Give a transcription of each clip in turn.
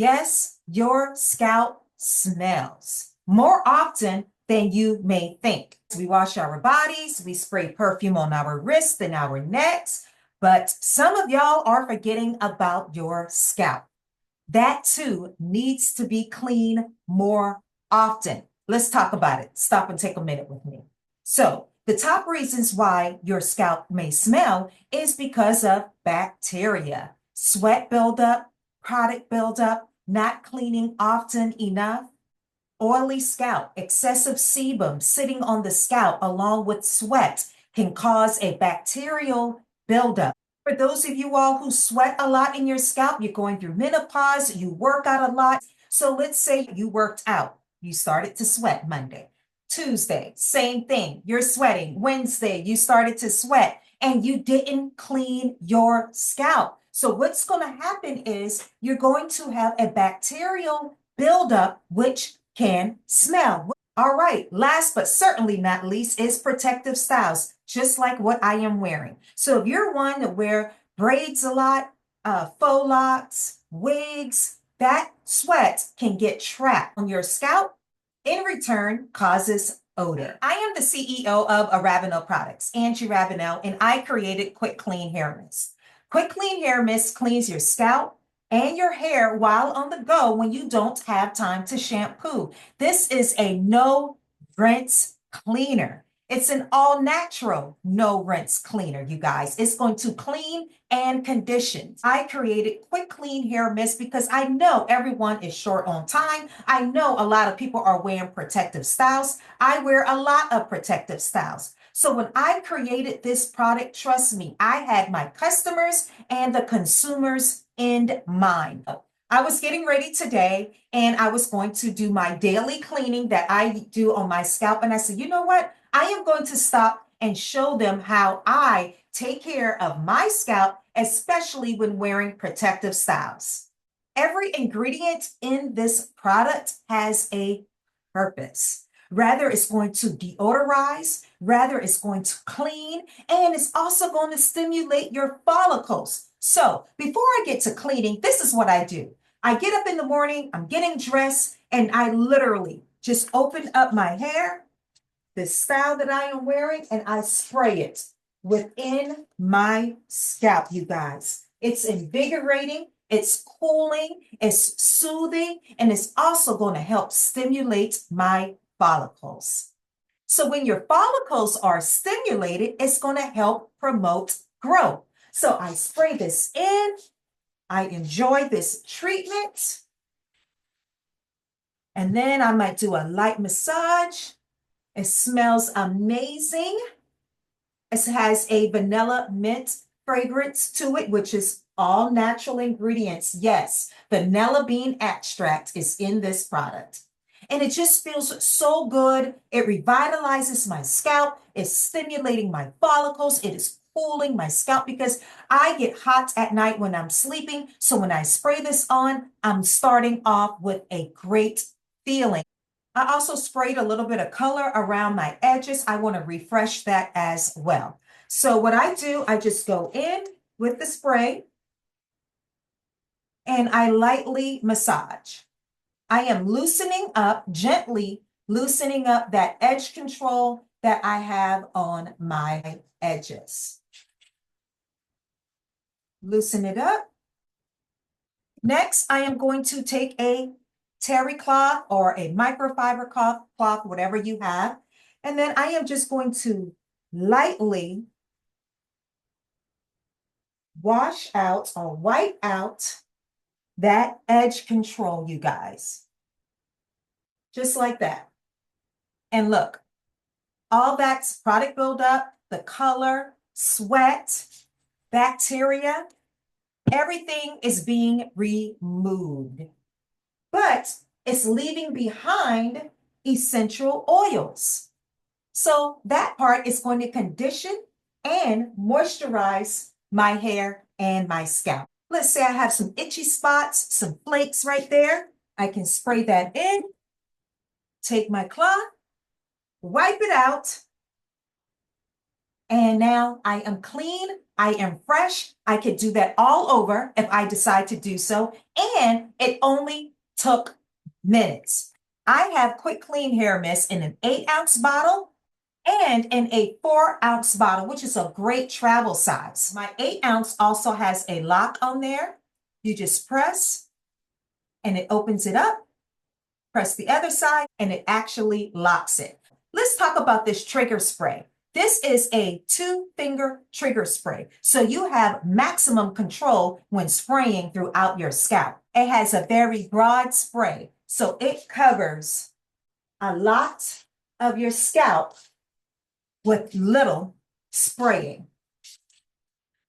Yes, your scalp smells more often than you may think. We wash our bodies, we spray perfume on our wrists and our necks, but some of y'all are forgetting about your scalp. That too needs to be clean more often. Let's talk about it. Stop and take a minute with me. So, the top reasons why your scalp may smell is because of bacteria, sweat buildup, product buildup, not cleaning often enough, oily scalp, excessive sebum sitting on the scalp along with sweat can cause a bacterial buildup. For those of you all who sweat a lot in your scalp, you're going through menopause, you work out a lot. So let's say you worked out, you started to sweat Monday. Tuesday, same thing, you're sweating. Wednesday, you started to sweat and you didn't clean your scalp. So what's going to happen is you're going to have a bacterial buildup, which can smell. All right, last but certainly not least is protective styles, just like what I am wearing. So if you're one that wear braids a lot, faux locks, wigs, that sweat can get trapped on your scalp, in return causes odor. I am the CEO of Ravenel Products, Angie Ravenel, and I created Quick Clean Hair Mist. Quick Clean Hair Mist cleans your scalp and your hair while on the go when you don't have time to shampoo. This is a no rinse cleaner. It's an all natural no rinse cleaner, you guys. It's going to clean and condition. I created Quick Clean Hair Mist because I know everyone is short on time. I know a lot of people are wearing protective styles. I wear a lot of protective styles. So when I created this product, trust me, I had my customers and the consumers in mind. I was getting ready today and I was going to do my daily cleaning that I do on my scalp. And I said, you know what? I am going to stop and show them how I take care of my scalp, especially when wearing protective styles. Every ingredient in this product has a purpose. Rather, it's going to deodorize, rather, it's going to clean, and it's also going to stimulate your follicles. So before I get to cleaning, this is what I do. I get up in the morning, I'm getting dressed, and I literally just open up my hair, the style that I am wearing, and I spray it within my scalp, you guys. It's invigorating, it's cooling, it's soothing, and it's also going to help stimulate my follicles. So when your follicles are stimulated, it's going to help promote growth. So I spray this in. I enjoy this treatment. And then I might do a light massage. It smells amazing. It has a vanilla mint fragrance to it, which is all natural ingredients. Yes, vanilla bean extract is in this product. And it just feels so good. It revitalizes my scalp. It's stimulating my follicles. It is cooling my scalp because I get hot at night when I'm sleeping. So when I spray this on, I'm starting off with a great feeling. I also sprayed a little bit of color around my edges. I want to refresh that as well. So what I do, I just go in with the spray and I lightly massage. I am loosening up, gently loosening up that edge control that I have on my edges. Loosen it up. Next, I am going to take a terry cloth or a microfiber cloth, whatever you have. And then I am just going to lightly wash out or wipe out that edge control, you guys. Just like that. And look, all that's product buildup, the color, sweat, bacteria, everything is being removed. But it's leaving behind essential oils. So that part is going to condition and moisturize my hair and my scalp. Let's say I have some itchy spots, some flakes right there. I can spray that in, take my cloth, wipe it out, And now I am clean. I am fresh. I could do that all over if I decide to do so. And it only took minutes. I have quick clean hair mist in an 8-ounce bottle and in a 4-ounce bottle, which is a great travel size. My 8-ounce also has a lock on there. You just press and it opens it up. Press the other side and it actually locks it. Let's talk about this trigger spray. This is a 2-finger trigger spray, so you have maximum control when spraying throughout your scalp. It has a very broad spray, so it covers a lot of your scalp with little spraying.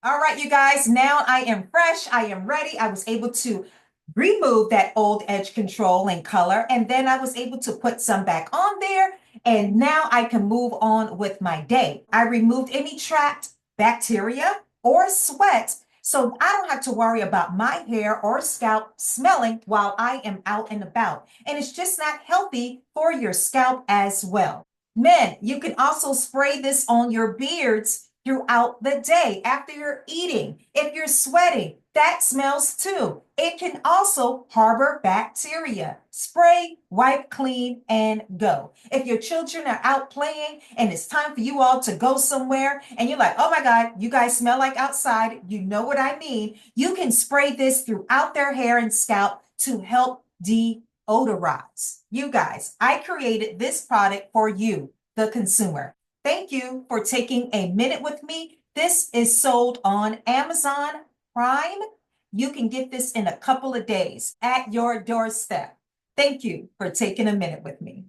All right, you guys, now I am fresh. I am ready. I was able to remove that old edge control and color, and then I was able to put some back on there, and now I can move on with my day. I removed any trapped bacteria or sweat, so I don't have to worry about my hair or scalp smelling while I am out and about. And it's just not healthy for your scalp as well. Men, you can also spray this on your beards throughout the day after you're eating. If you're sweating, that smells too. It can also harbor bacteria. Spray, wipe clean, and go. If your children are out playing and it's time for you all to go somewhere and you're like, oh my God, you guys smell like outside, you know what I mean, you can spray this throughout their hair and scalp to help deodorize. You guys, I created this product for you, the consumer. Thank you for taking a minute with me. This is sold on Amazon Prime. You can get this in a couple of days at your doorstep. Thank you for taking a minute with me.